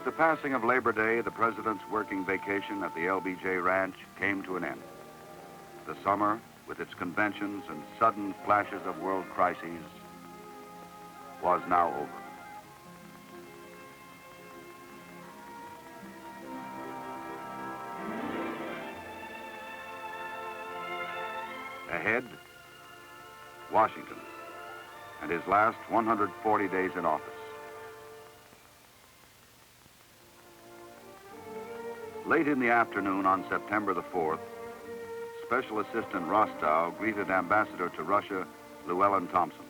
the passing of Labor Day, the president's working vacation at the LBJ Ranch came to an end. The summer, with its conventions and sudden flashes of world crises, was now over. Ahead, Washington and his last 140 days in office. Late in the afternoon on September the 4th, Special Assistant Rostow greeted Ambassador to Russia, Llewellyn Thompson.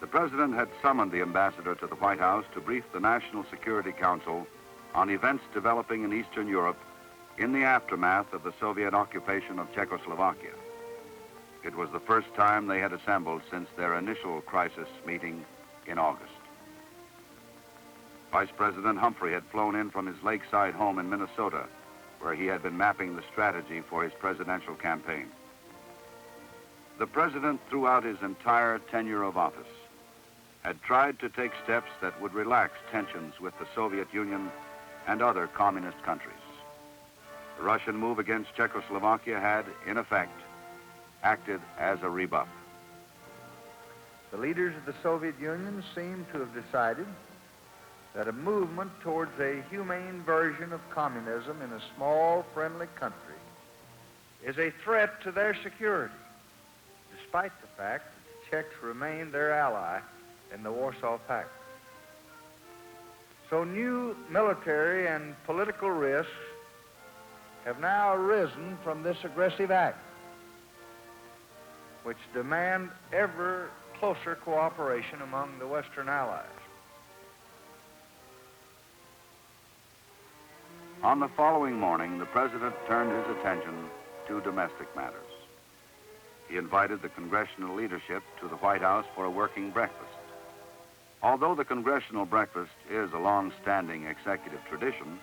The president had summoned the ambassador to the White House to brief the National Security Council on events developing in Eastern Europe in the aftermath of the Soviet occupation of Czechoslovakia. It was the first time they had assembled since their initial crisis meeting in August. Vice President Humphrey had flown in from his lakeside home in Minnesota, where he had been mapping the strategy for his presidential campaign. The president, throughout his entire tenure of office, had tried to take steps that would relax tensions with the Soviet Union and other communist countries. The Russian move against Czechoslovakia had, in effect, acted as a rebuff. The leaders of the Soviet Union seem to have decided that a movement towards a humane version of communism in a small, friendly country is a threat to their security, despite the fact that the Czechs remain their ally in the Warsaw Pact. So new military and political risks have now arisen from this aggressive act, which demand ever closer cooperation among the Western allies. On the following morning, the president turned his attention to domestic matters. He invited the congressional leadership to the White House for a working breakfast. Although the congressional breakfast is a long-standing executive tradition,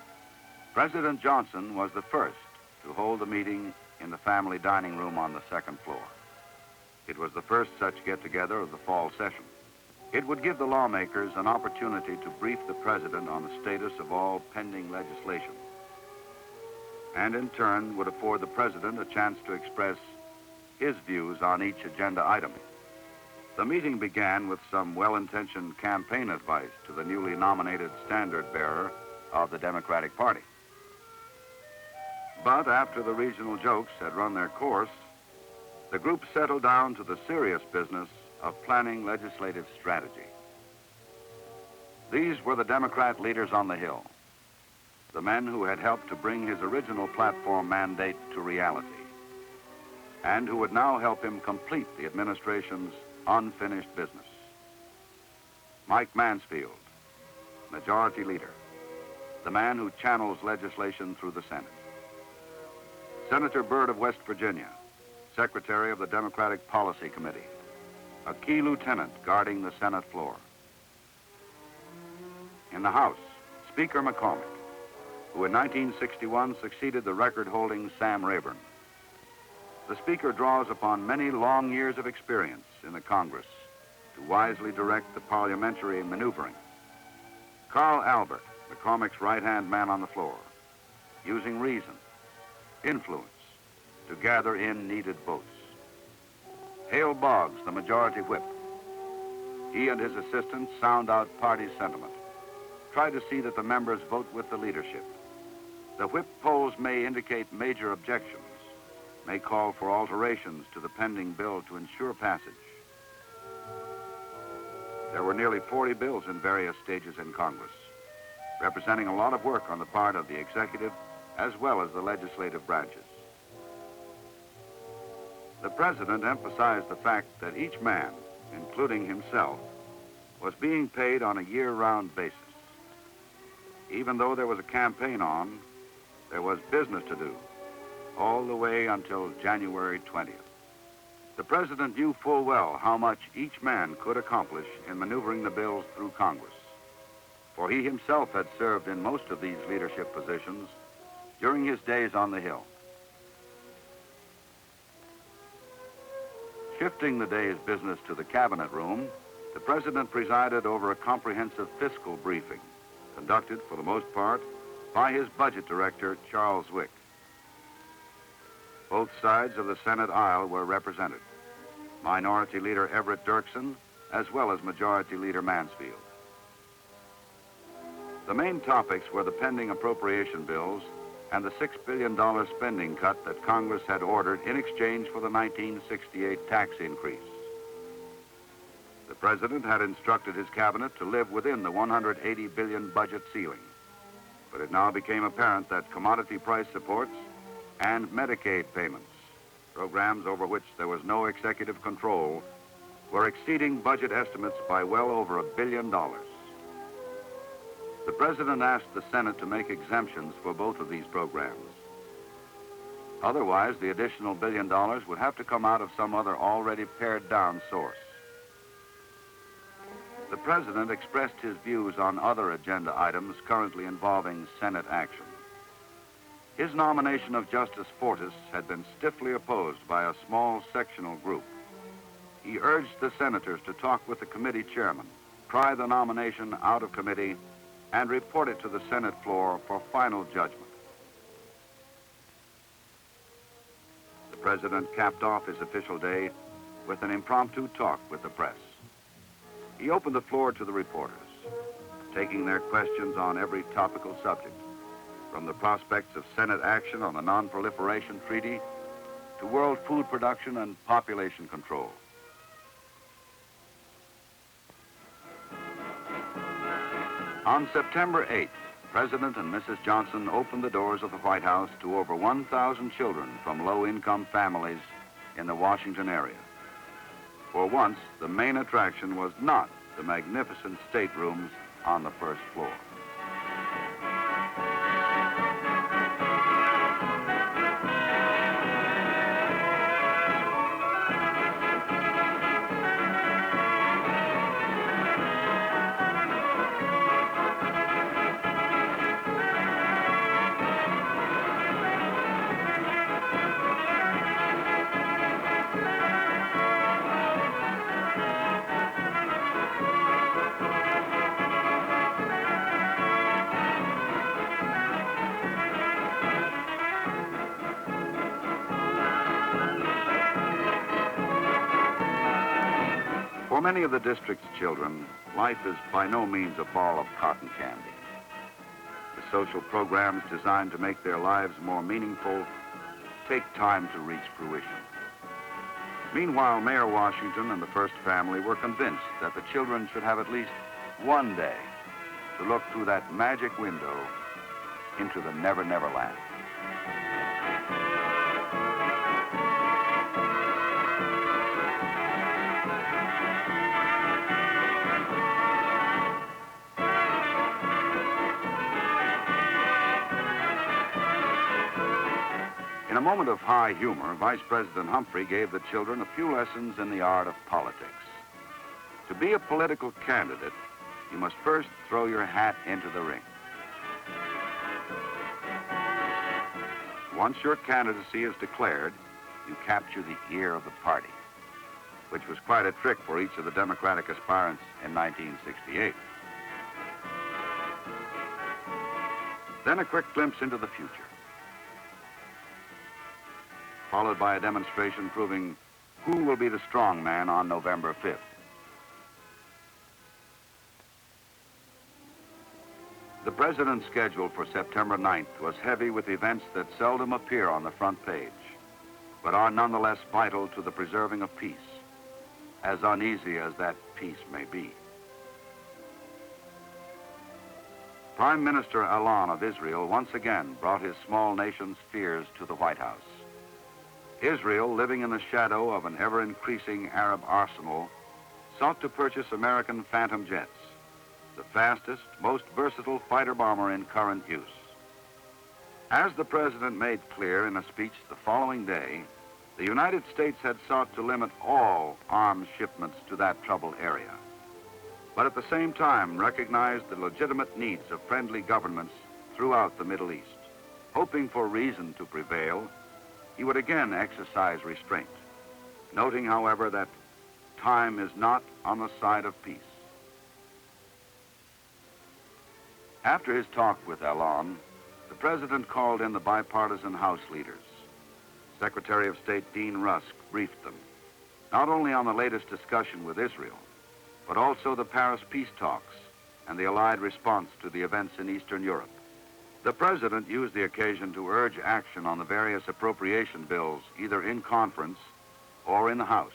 President Johnson was the first to hold a meeting in the family dining room on the second floor. It was the first such get-together of the fall session. It would give the lawmakers an opportunity to brief the president on the status of all pending legislation, and in turn would afford the president a chance to express his views on each agenda item. The meeting began with some well-intentioned campaign advice to the newly nominated standard-bearer of the Democratic Party. But after the regional jokes had run their course, the group settled down to the serious business of planning legislative strategy. These were the Democrat leaders on the Hill, the men who had helped to bring his original platform mandate to reality, and who would now help him complete the administration's unfinished business. Mike Mansfield, Majority Leader, the man who channels legislation through the Senate. Senator Byrd of West Virginia, Secretary of the Democratic Policy Committee, a key lieutenant guarding the Senate floor. In the House, Speaker McCormick, who in 1961 succeeded the record-holding Sam Rayburn. The Speaker draws upon many long years of experience in the Congress to wisely direct the parliamentary maneuvering. Carl Albert, McCormick's right-hand man on the floor, using reason, influence, to gather in needed votes. Hale Boggs, the Majority Whip. He and his assistants sound out party sentiment, try to see that the members vote with the leadership. The whip polls may indicate major objections, may call for alterations to the pending bill to ensure passage. There were nearly 40 bills in various stages in Congress, representing a lot of work on the part of the executive as well as the legislative branches. The president emphasized the fact that each man, including himself, was being paid on a year-round basis. Even though there was a campaign on, there was business to do, all the way until January 20th. The president knew full well how much each man could accomplish in maneuvering the bills through Congress, for he himself had served in most of these leadership positions during his days on the Hill. Shifting the day's business to the cabinet room, The President presided over a comprehensive fiscal briefing, conducted, for the most part, by his budget director, Charles Wick. Both sides of the Senate aisle were represented, Minority Leader Everett Dirksen, as well as Majority Leader Mansfield. The main topics were the pending appropriation bills and the $6 billion spending cut that Congress had ordered in exchange for the 1968 tax increase. The President had instructed his cabinet to live within the $180 billion budget ceiling, but it now became apparent that commodity price supports and Medicaid payments, programs over which there was no executive control, were exceeding budget estimates by well over $1 billion. The President asked the Senate to make exemptions for both of these programs. Otherwise, the additional $1 billion would have to come out of some other already pared down source. The President expressed his views on other agenda items currently involving Senate action. His nomination of Justice Fortas had been stiffly opposed by a small sectional group. He urged the senators to talk with the committee chairman, pry the nomination out of committee, and report it to the Senate floor for final judgment. The President capped off his official day with an impromptu talk with the press. He opened the floor to the reporters, taking their questions on every topical subject, from the prospects of Senate action on the Non-Proliferation Treaty to world food production and population control. On September 8th, President and Mrs. Johnson opened the doors of the White House to over 1,000 children from low-income families in the Washington area. For once, the main attraction was not the magnificent staterooms on the first floor. For many of the district's children, life is by no means a ball of cotton candy. The social programs designed to make their lives more meaningful take time to reach fruition. Meanwhile, Mayor Washington and the First Family were convinced that the children should have at least one day to look through that magic window into the Never Never Land. In a moment of high humor, Vice President Humphrey gave the children a few lessons in the art of politics. To be a political candidate, you must first throw your hat into the ring. Once your candidacy is declared, you capture the ear of the party, which was quite a trick for each of the Democratic aspirants in 1968. Then a quick glimpse into the future, followed by a demonstration proving who will be the strong man on November 5th. The President's schedule for September 9th was heavy with events that seldom appear on the front page, but are nonetheless vital to the preserving of peace, as uneasy as that peace may be. Prime Minister Llewellyn of Israel once again brought his small nation's fears to the White House. Israel, living in the shadow of an ever-increasing Arab arsenal, sought to purchase American Phantom jets, the fastest, most versatile fighter bomber in current use. As the President made clear in a speech the following day, the United States had sought to limit all arms shipments to that troubled area, but at the same time recognized the legitimate needs of friendly governments throughout the Middle East. Hoping for reason to prevail, he would again exercise restraint, noting, however, that time is not on the side of peace. After his talk with Llewellyn, the President called in the bipartisan House leaders. Secretary of State Dean Rusk briefed them, not only on the latest discussion with Israel, but also the Paris peace talks and the Allied response to the events in Eastern Europe. The President used the occasion to urge action on the various appropriation bills, either in conference or in the House.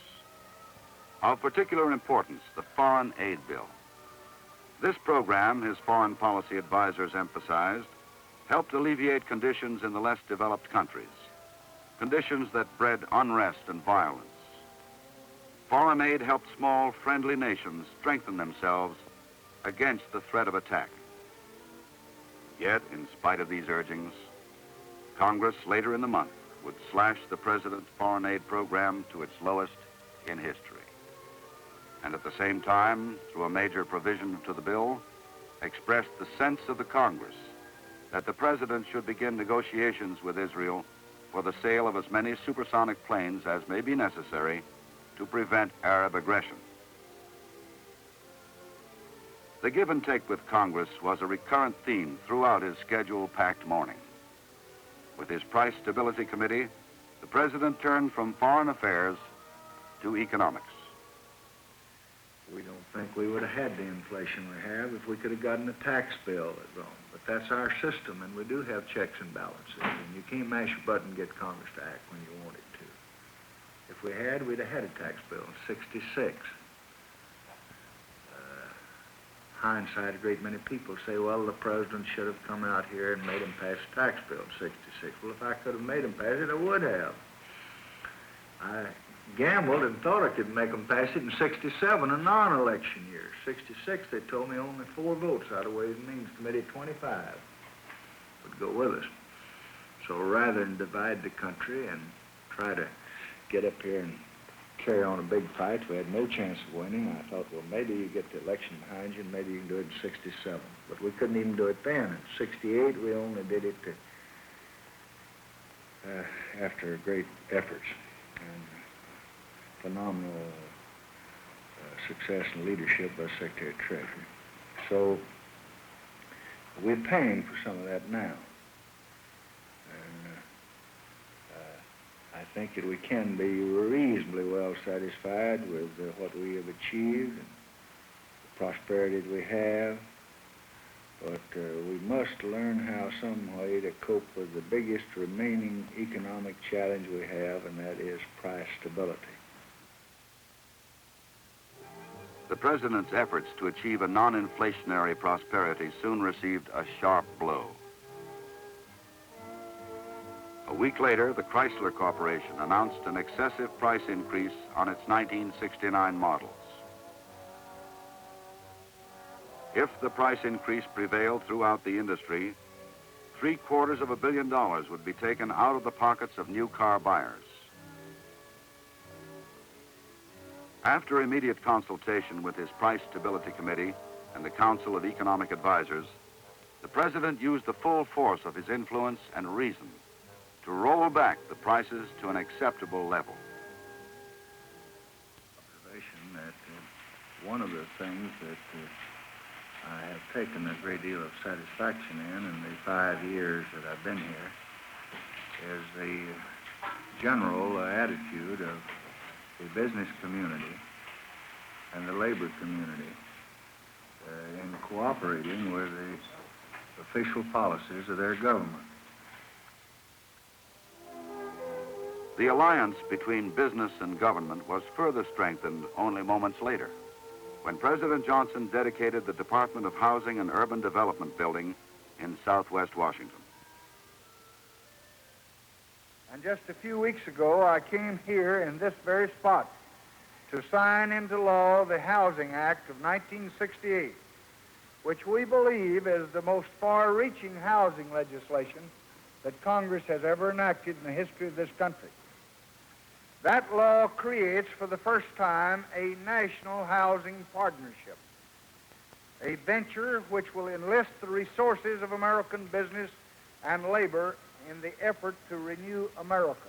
Of particular importance, the Foreign Aid Bill. This program, his foreign policy advisors emphasized, helped alleviate conditions in the less developed countries, conditions that bred unrest and violence. Foreign aid helped small, friendly nations strengthen themselves against the threat of attack. Yet, in spite of these urgings, Congress later in the month would slash the President's foreign aid program to its lowest in history. And at the same time, through a major provision to the bill, expressed the sense of the Congress that the President should begin negotiations with Israel for the sale of as many supersonic planes as may be necessary to prevent Arab aggression. The give and take with Congress was a recurrent theme throughout his schedule-packed morning. With his Price Stability Committee, the President turned from foreign affairs to economics. We don't think we would have had the inflation we have if we could have gotten a tax bill at Rome. But that's our system, and we do have checks and balances, and you can't mash a button and get Congress to act when you want it to. If we had, we'd have had a tax bill in '66. Hindsight, a great many people say, well, the President should have come out here and made him pass a tax bill in '66. Well, if I could have made him pass it, I would have. I gambled and thought I could make them pass it in '67, a non-election year. '66, they told me only 4 votes out of Ways and Means Committee, 25 would go with us. So rather than divide the country and try to get up here and carry on a big fight, we had no chance of winning. I thought, well, maybe you get the election behind you and maybe you can do it in '67. But we couldn't even do it then. In '68, we only did it after great efforts and phenomenal success and leadership by Secretary of Treasury. So we're paying for some of that now. And I think that we can be reasonably well satisfied with what we have achieved and the prosperity that we have. But we must learn how some way to cope with the biggest remaining economic challenge we have, and that is price stability. The President's efforts to achieve a non-inflationary prosperity soon received a sharp blow. A week later, the Chrysler Corporation announced an excessive price increase on its 1969 models. If the price increase prevailed throughout the industry, $750 million would be taken out of the pockets of new car buyers. After immediate consultation with his Price Stability Committee and the Council of Economic Advisors, the President used the full force of his influence and reason to roll back the prices to an acceptable level. Observation that one of the things that I have taken a great deal of satisfaction in the 5 years that I've been here is the general attitude of the business community and the labor community in cooperating with the official policies of their government. The alliance between business and government was further strengthened only moments later, when President Johnson dedicated the Department of Housing and Urban Development building in Southwest Washington. And just a few weeks ago, I came here in this very spot to sign into law the Housing Act of 1968, which we believe is the most far-reaching housing legislation that Congress has ever enacted in the history of this country. That law creates for the first time a national housing partnership, a venture which will enlist the resources of American business and labor in the effort to renew America.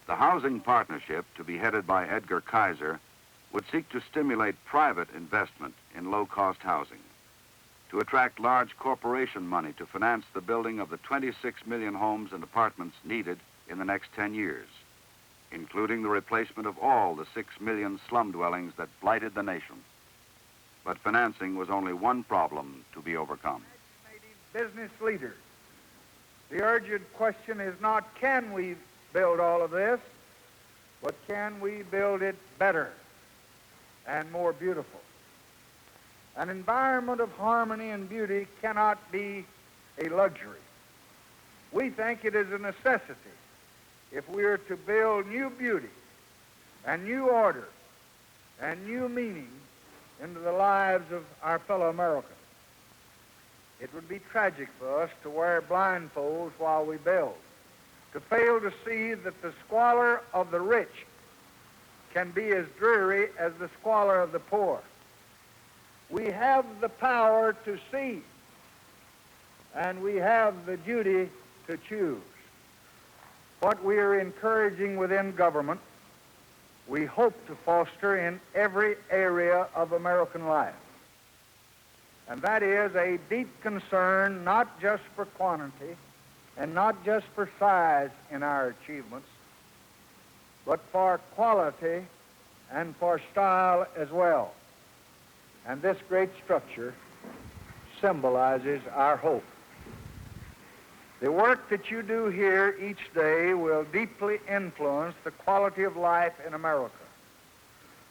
The housing partnership, to be headed by Edgar Kaiser, would seek to stimulate private investment in low-cost housing, to attract large corporation money to finance the building of the 26 million homes and apartments needed in the next 10 years, including the replacement of all the 6 million slum dwellings that blighted the nation. But financing was only one problem to be overcome. Business leaders, the urgent question is not can we build all of this, but can we build it better and more beautiful? An environment of harmony and beauty cannot be a luxury. We think it is a necessity if we are to build new beauty and new order and new meaning into the lives of our fellow Americans. It would be tragic for us to wear blindfolds while we build, to fail to see that the squalor of the rich can be as dreary as the squalor of the poor. We have the power to see, and we have the duty to choose. What we are encouraging within government, we hope to foster in every area of American life. And that is a deep concern not just for quantity and not just for size in our achievements, but for quality and for style as well. And this great structure symbolizes our hope. The work that you do here each day will deeply influence the quality of life in America,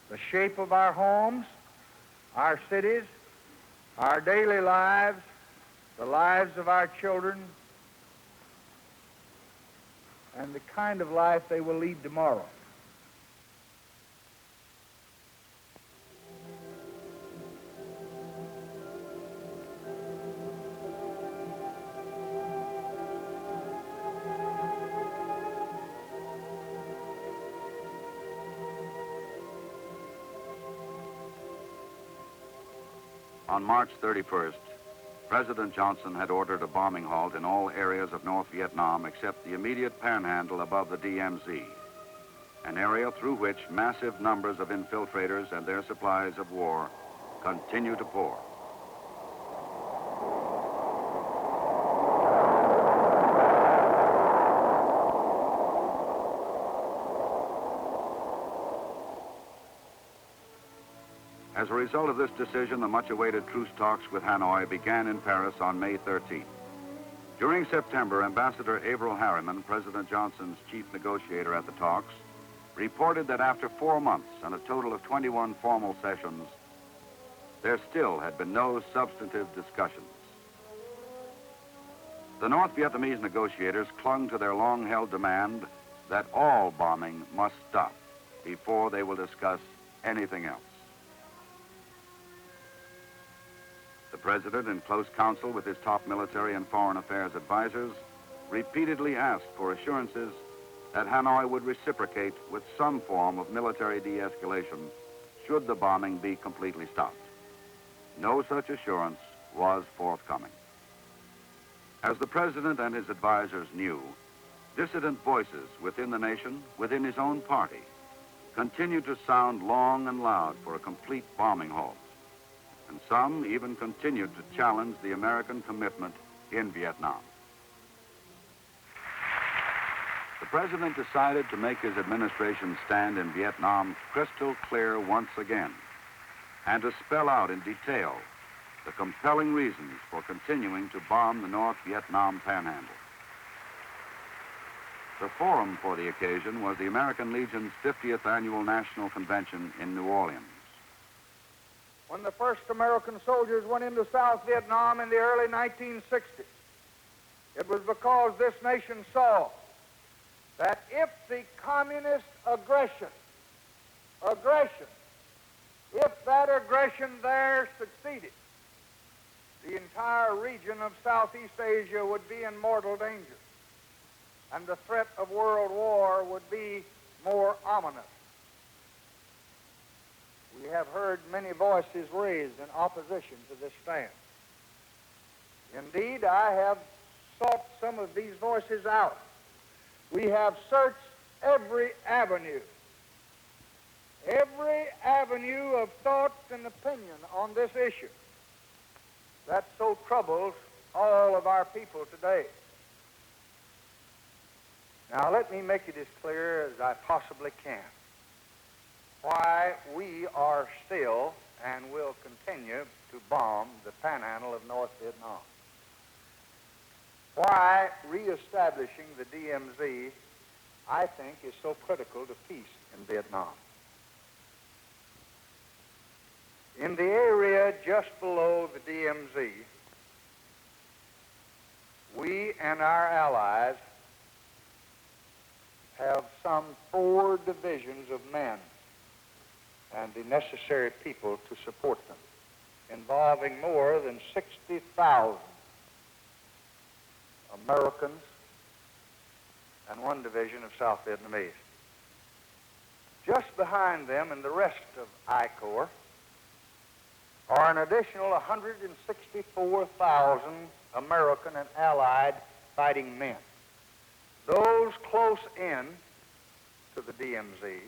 the shape of our homes, our cities, our daily lives, the lives of our children, and the kind of life they will lead tomorrow. On March 31st, President Johnson had ordered a bombing halt in all areas of North Vietnam except the immediate panhandle above the DMZ, an area through which massive numbers of infiltrators and their supplies of war continue to pour. As a result of this decision, the much-awaited truce talks with Hanoi began in Paris on May 13th. During September, Ambassador Averell Harriman, President Johnson's chief negotiator at the talks, reported that after 4 months and a total of 21 formal sessions, there still had been no substantive discussions. The North Vietnamese negotiators clung to their long-held demand that all bombing must stop before they will discuss anything else. The President, in close counsel with his top military and foreign affairs advisors, repeatedly asked for assurances that Hanoi would reciprocate with some form of military de-escalation should the bombing be completely stopped. No such assurance was forthcoming. As the President and his advisors knew, dissident voices within the nation, within his own party, continued to sound long and loud for a complete bombing halt. And some even continued to challenge the American commitment in Vietnam. The President decided to make his administration's stand in Vietnam crystal clear once again, and to spell out in detail the compelling reasons for continuing to bomb the North Vietnam Panhandle. The forum for the occasion was the American Legion's 50th Annual National Convention in New Orleans. When the first American soldiers went into South Vietnam in the early 1960s, it was because this nation saw that if the communist aggression, if that aggression there succeeded, the entire region of Southeast Asia would be in mortal danger, and the threat of world war would be more ominous. We have heard many voices raised in opposition to this stand. Indeed, I have sought some of these voices out. We have searched every avenue every avenue of thought and opinion on this issue that so troubles all of our people today. Now, let me make it as clear as I possibly can why we are still and will continue to bomb the panhandle of North Vietnam. Why reestablishing the DMZ, I think, is so critical to peace in Vietnam. In the area just below the DMZ, we and our allies have some 4 divisions of men and the necessary people to support them, involving more than 60,000 Americans and 1 division of South Vietnamese. Just behind them and the rest of I Corps are an additional 164,000 American and Allied fighting men. Those close in to the DMZ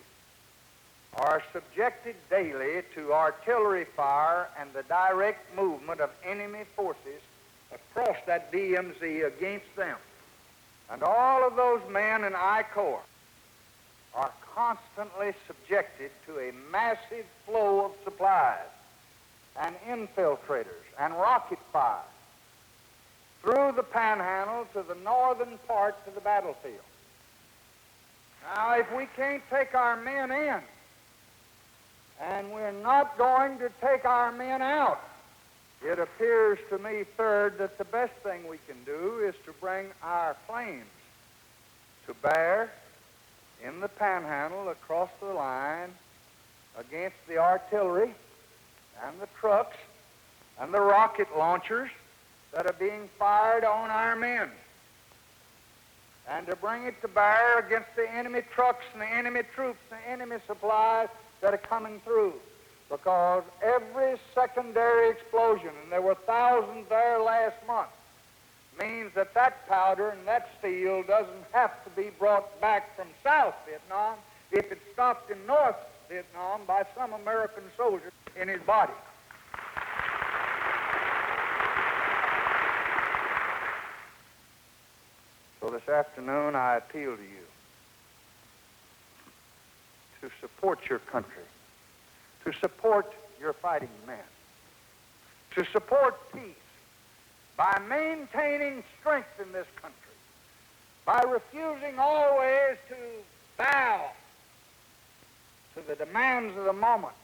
are subjected daily to artillery fire and the direct movement of enemy forces across that DMZ against them. And all of those men in I Corps are constantly subjected to a massive flow of supplies and infiltrators and rocket fire through the panhandle to the northern parts of the battlefield. Now, if we can't take our men in, and we're not going to take our men out, it appears to me, third, that the best thing we can do is to bring our planes to bear in the panhandle across the line against the artillery and the trucks and the rocket launchers that are being fired on our men, and to bring it to bear against the enemy trucks and the enemy troops and the enemy supplies that are coming through. Because every secondary explosion, and there were thousands there last month, means that that powder and that steel doesn't have to be brought back from South Vietnam if it's stopped in North Vietnam by some American soldier in his body. So this afternoon I appeal to you to support your country, to support your fighting men, to support peace by maintaining strength in this country, by refusing always to bow to the demands of the moment,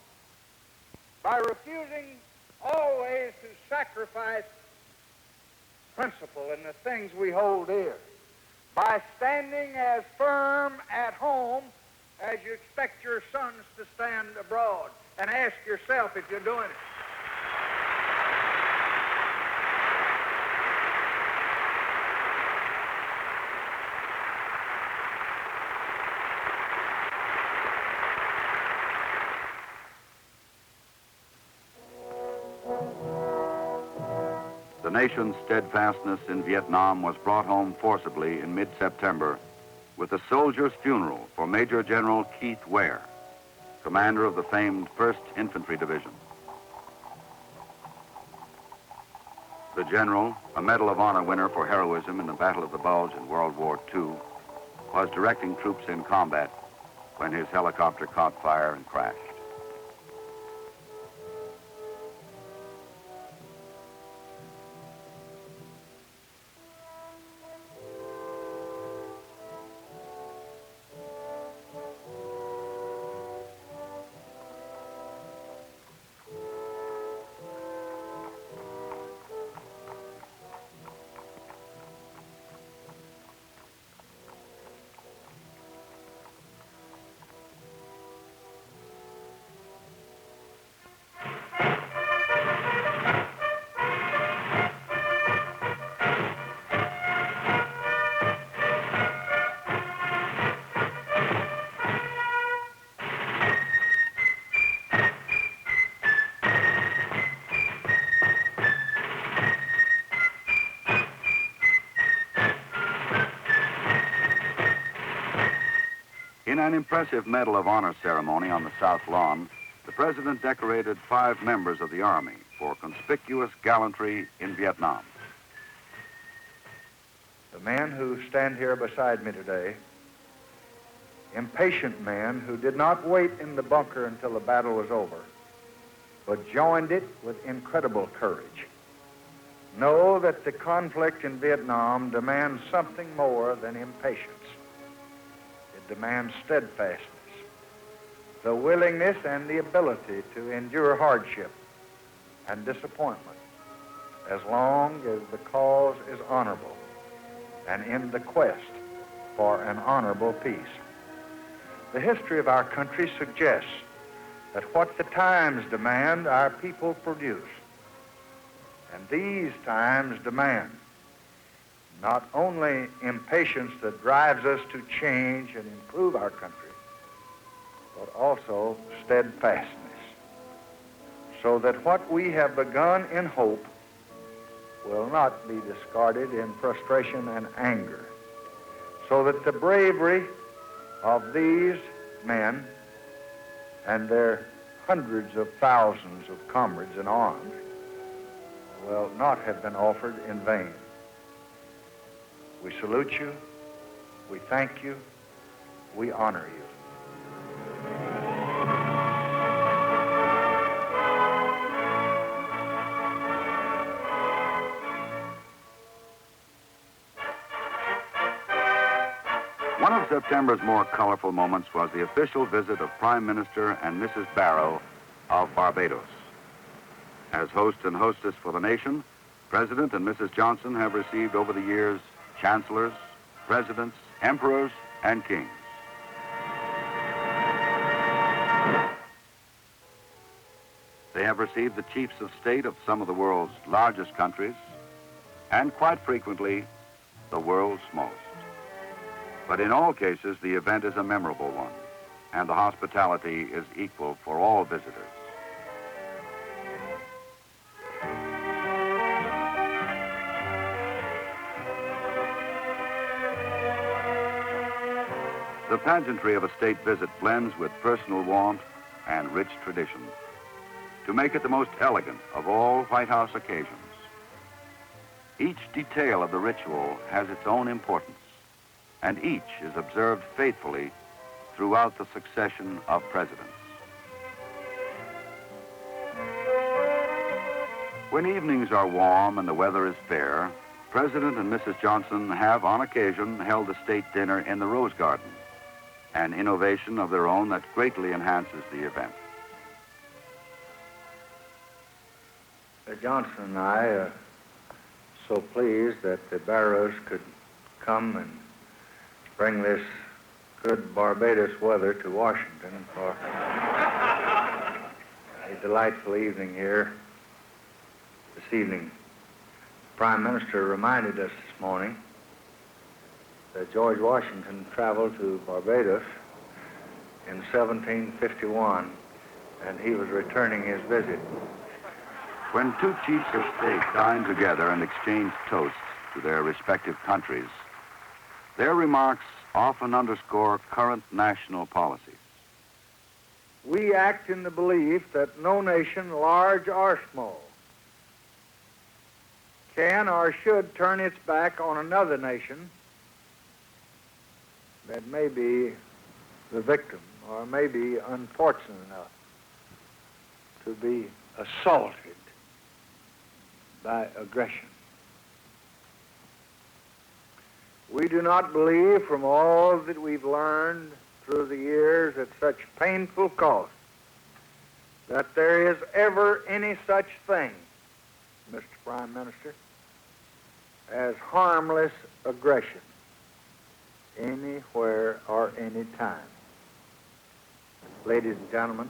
by refusing always to sacrifice principle in the things we hold dear, by standing as firm at home as you expect your sons to stand abroad, and ask yourself if you're doing it. The nation's steadfastness in Vietnam was brought home forcibly in mid-September with a soldier's funeral for Major General Keith Ware, commander of the famed 1st Infantry Division. The general, a Medal of Honor winner for heroism in the Battle of the Bulge in World War II, was directing troops in combat when his helicopter caught fire and crashed. In an impressive Medal of Honor ceremony on the South Lawn, the President decorated 5 members of the Army for conspicuous gallantry in Vietnam. The men who stand here beside me today, impatient men who did not wait in the bunker until the battle was over, but joined it with incredible courage, know that the conflict in Vietnam demands something more than impatience. It demands steadfastness, the willingness and the ability to endure hardship and disappointment as long as the cause is honorable and in the quest for an honorable peace. The history of our country suggests that what the times demand, our people produce. And these times demand not only impatience that drives us to change and improve our country, but also steadfastness, so that what we have begun in hope will not be discarded in frustration and anger, so that the bravery of these men and their hundreds of thousands of comrades in arms will not have been offered in vain. We salute you, we thank you, we honor you. One of September's more colorful moments was the official visit of Prime Minister and Mrs. Barrow of Barbados. As host and hostess for the nation, President and Mrs. Johnson have received over the years chancellors, presidents, emperors, and kings. They have received the chiefs of state of some of the world's largest countries, and quite frequently, the world's smallest. But in all cases, the event is a memorable one, and the hospitality is equal for all visitors. The pageantry of a state visit blends with personal warmth and rich tradition to make it the most elegant of all White House occasions. Each detail of the ritual has its own importance, and each is observed faithfully throughout the succession of presidents. When evenings are warm and the weather is fair, President and Mrs. Johnson have on occasion held a state dinner in the Rose Garden, an innovation of their own that greatly enhances the event. Johnson and I are so pleased that the Barrows could come and bring this good Barbados weather to Washington for a delightful evening here this evening. The Prime Minister reminded us this morning that George Washington traveled to Barbados in 1751, and he was returning his visit. When two chiefs of state dine together and exchange toasts to their respective countries, their remarks often underscore current national policies. We act in the belief that no nation, large or small, can or should turn its back on another nation that may be the victim or may be unfortunate enough to be assaulted by aggression. We do not believe, from all that we've learned through the years at such painful cost, that there is ever any such thing, Mr. Prime Minister, as harmless aggression anywhere or any time. Ladies and gentlemen,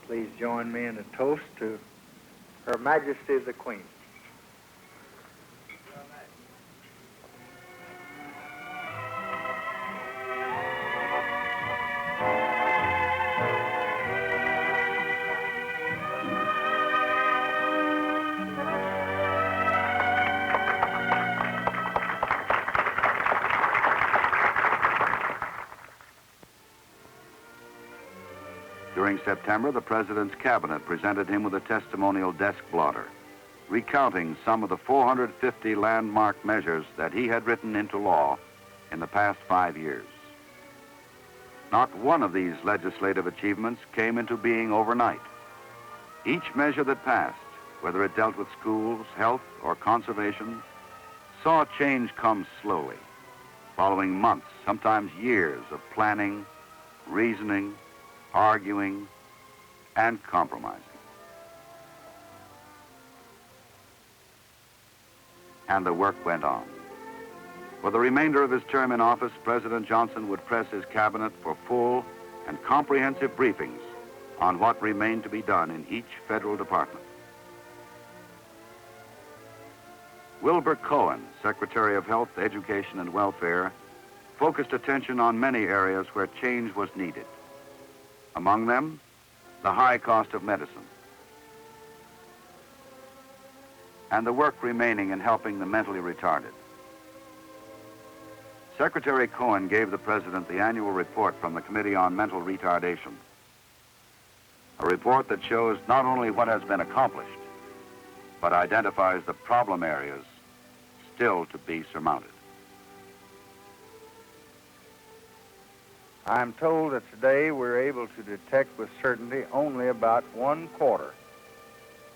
please join me in a toast to Her Majesty the Queen. During September, the President's cabinet presented him with a testimonial desk blotter, recounting some of the 450 landmark measures that he had written into law in the past 5 years. Not one of these legislative achievements came into being overnight. Each measure that passed, whether it dealt with schools, health, or conservation, saw change come slowly, following months, sometimes years of planning, reasoning, arguing, and compromising. And the work went on. For the remainder of his term in office, President Johnson would press his cabinet for full and comprehensive briefings on what remained to be done in each federal department. Wilbur Cohen, Secretary of Health, Education, and Welfare, focused attention on many areas where change was needed. Among them, the high cost of medicine and the work remaining in helping the mentally retarded. Secretary Cohen gave the President the annual report from the Committee on Mental Retardation, a report that shows not only what has been accomplished, but identifies the problem areas still to be surmounted. I'm told that today we're able to detect with certainty only about 1/4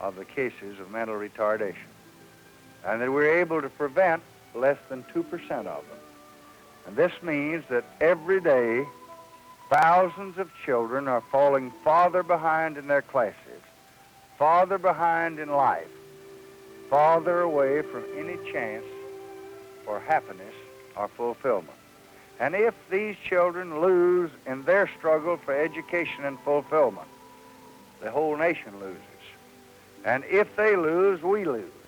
of the cases of mental retardation, and that we're able to prevent less than 2% of them. And this means that every day, thousands of children are falling farther behind in their classes, farther behind in life, farther away from any chance for happiness or fulfillment. And if these children lose in their struggle for education and fulfillment, the whole nation loses. And if they lose, we lose,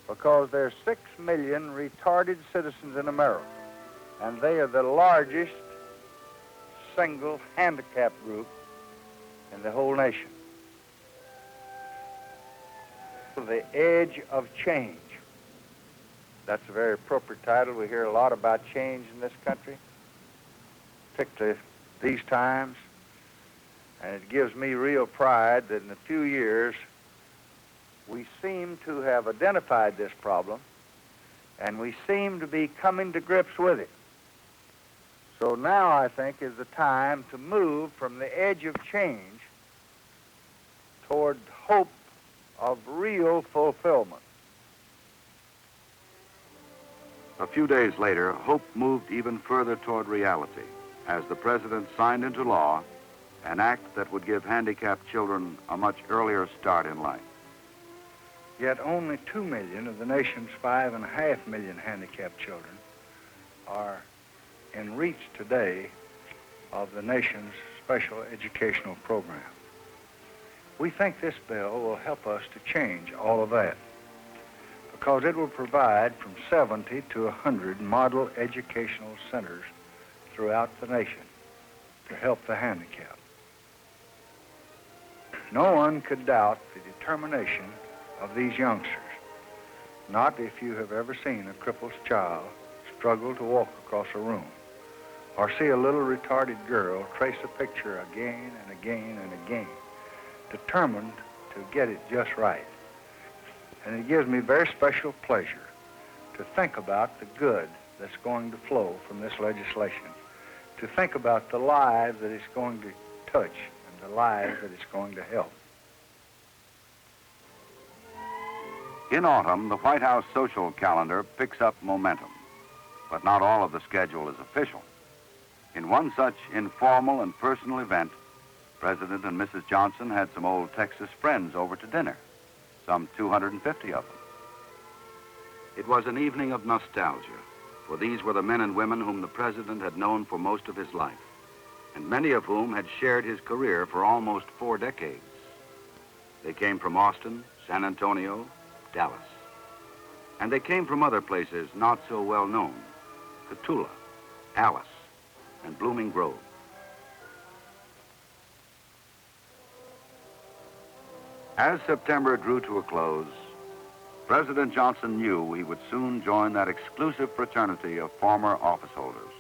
because there are 6 million retarded citizens in America, and they are the largest single handicap group in the whole nation. The edge of change. That's a very appropriate title. We hear a lot about change in this country, particularly these times, and it gives me real pride that in a few years we seem to have identified this problem, and we seem to be coming to grips with it. So now I think is the time to move from the edge of change toward hope of real fulfillment. A few days later, hope moved even further toward reality as the President signed into law an act that would give handicapped children a much earlier start in life. Yet only 2 million of the nation's 5.5 million handicapped children are in reach today of the nation's special educational program. We think this bill will help us to change all of that, because it will provide from 70 to 100 model educational centers throughout the nation to help the handicapped. No one could doubt the determination of these youngsters, not if you have ever seen a crippled child struggle to walk across a room, or see a little retarded girl trace a picture again and again and again, determined to get it just right. And it gives me very special pleasure to think about the good that's going to flow from this legislation, to think about the lives that it's going to touch and the lives that it's going to help. In autumn, the White House social calendar picks up momentum, but not all of the schedule is official. In one such informal and personal event, President and Mrs. Johnson had some old Texas friends over to dinner, some 250 of them. It was an evening of nostalgia, for these were the men and women whom the President had known for most of his life, and many of whom had shared his career for almost 4 decades. They came from Austin, San Antonio, Dallas. And they came from other places not so well known, Cotulla, Alice, and Blooming Grove. As September drew to a close, President Johnson knew he would soon join that exclusive fraternity of former office holders.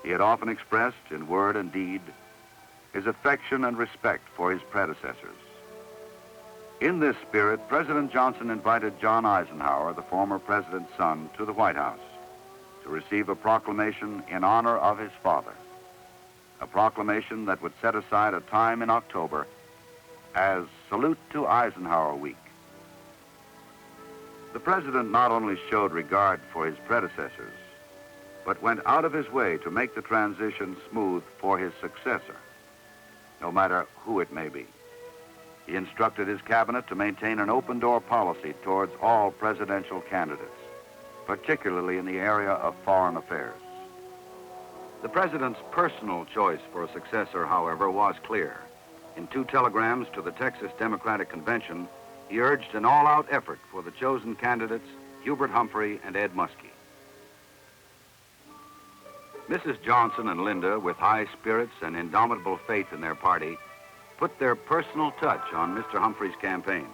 He had often expressed in word and deed his affection and respect for his predecessors. In this spirit, President Johnson invited John Eisenhower, the former president's son, to the White House to receive a proclamation in honor of his father, a proclamation that would set aside a time in October as Salute to Eisenhower Week. The president not only showed regard for his predecessors, but went out of his way to make the transition smooth for his successor, no matter who it may be. He instructed his cabinet to maintain an open-door policy towards all presidential candidates, particularly in the area of foreign affairs. The president's personal choice for a successor, however, was clear. In 2 telegrams to the Texas Democratic Convention, he urged an all-out effort for the chosen candidates, Hubert Humphrey and Ed Muskie. Mrs. Johnson and Linda, with high spirits and indomitable faith in their party, put their personal touch on Mr. Humphrey's campaign.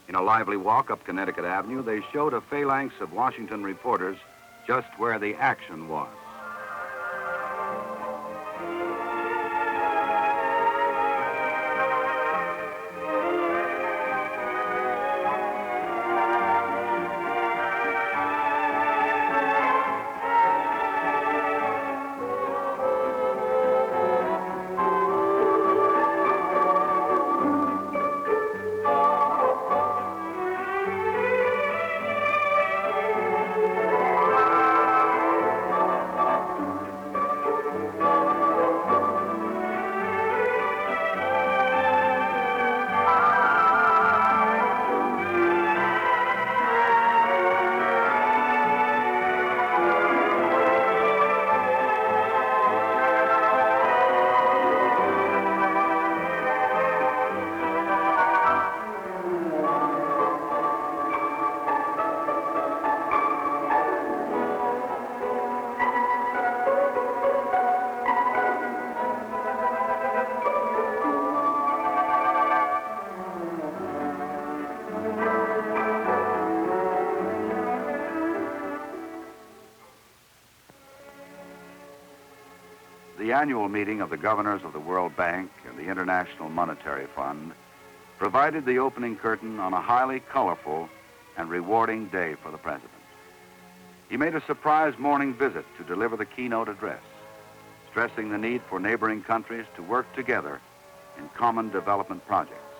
In a lively walk up Connecticut Avenue, they showed a phalanx of Washington reporters just where the action was. The annual meeting of the governors of the World Bank and the International Monetary Fund provided the opening curtain on a highly colorful and rewarding day for the president. He made a surprise morning visit to deliver the keynote address, stressing the need for neighboring countries to work together in common development projects.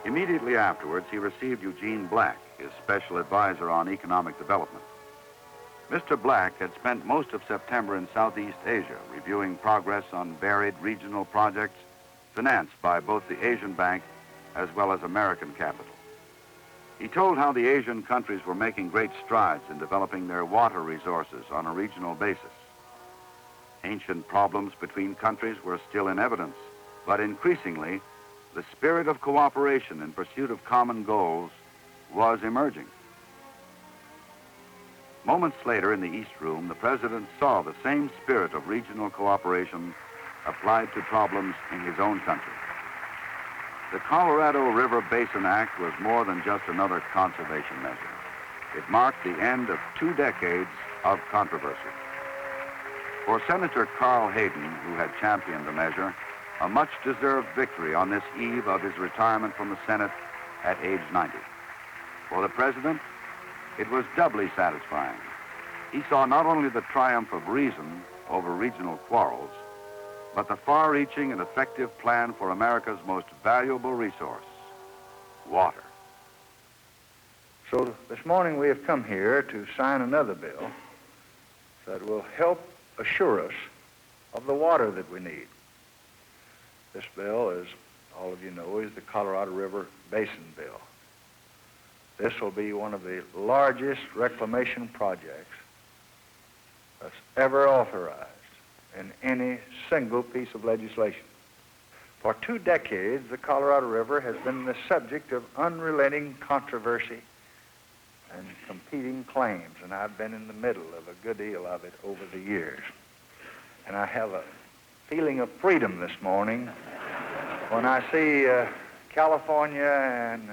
Immediately afterwards, he received Eugene Black, his special advisor on economic development. Mr. Black had spent most of September in Southeast Asia, reviewing progress on varied regional projects financed by both the Asian Bank as well as American capital. He told how the Asian countries were making great strides in developing their water resources on a regional basis. Ancient problems between countries were still in evidence, but increasingly, the spirit of cooperation in pursuit of common goals was emerging. Moments later in the East Room, the president saw the same spirit of regional cooperation applied to problems in his own country. The Colorado River Basin Act was more than just another conservation measure. It marked the end of 2 decades of controversy. For Senator Carl Hayden, who had championed the measure, a much-deserved victory on this eve of his retirement from the Senate at age 90. For the president, it was doubly satisfying. He saw not only the triumph of reason over regional quarrels, but the far-reaching and effective plan for America's most valuable resource, water. So this morning we have come here to sign another bill that will help assure us of the water that we need. This bill, as all of you know, is the Colorado River Basin Bill. This will be one of the largest reclamation projects that's ever authorized in any single piece of legislation. For 2 decades, the Colorado River has been the subject of unrelenting controversy and competing claims, and I've been in the middle of a good deal of it over the years. And I have a feeling of freedom this morning when I see California and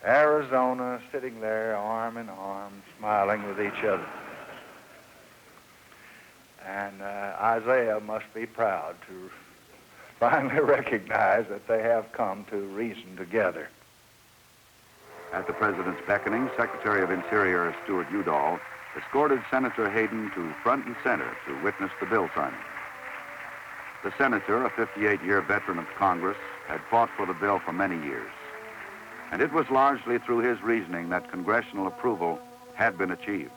Arizona sitting there arm in arm, smiling with each other. And Isaiah must be proud to finally recognize that they have come to reason together. At the president's beckoning, Secretary of Interior Stuart Udall escorted Senator Hayden to front and center to witness the bill signing. The senator, a 58-year veteran of Congress, had fought for the bill for many years. And it was largely through his reasoning that congressional approval had been achieved.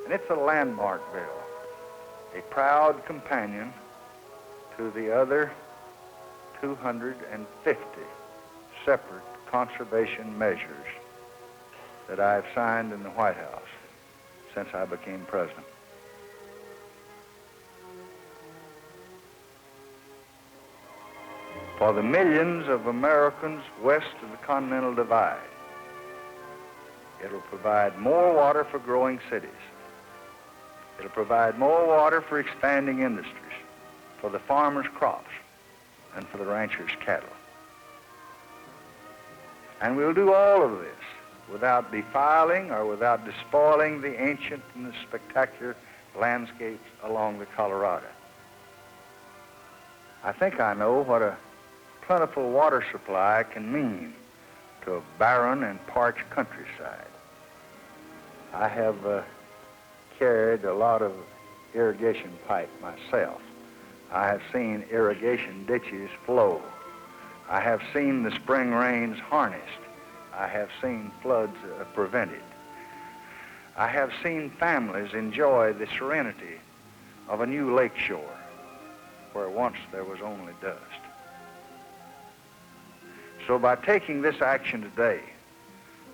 And it's a landmark bill, a proud companion to the other 250 separate conservation measures that I've signed in the White House since I became president. For the millions of Americans west of the Continental Divide, it'll provide more water for growing cities. It'll provide more water for expanding industries, for the farmers' crops, and for the ranchers' cattle. And we'll do all of this without defiling or without despoiling the ancient and the spectacular landscapes along the Colorado. I think I know what a plentiful water supply can mean to a barren and parched countryside. I have carried a lot of irrigation pipe myself. I have seen irrigation ditches flow. I have seen the spring rains harnessed. I have seen floods prevented. I have seen families enjoy the serenity of a new lake shore where once there was only dust. So by taking this action today,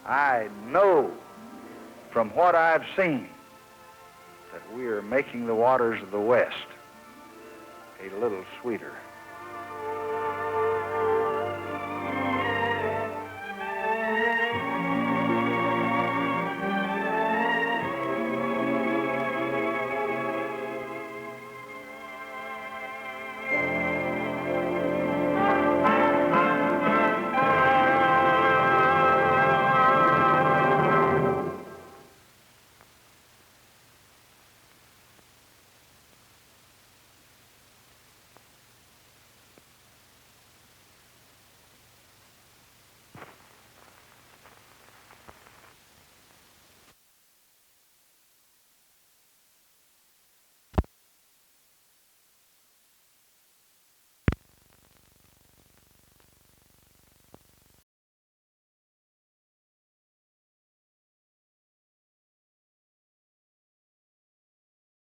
I know from what I've seen that we are making the waters of the West a little sweeter.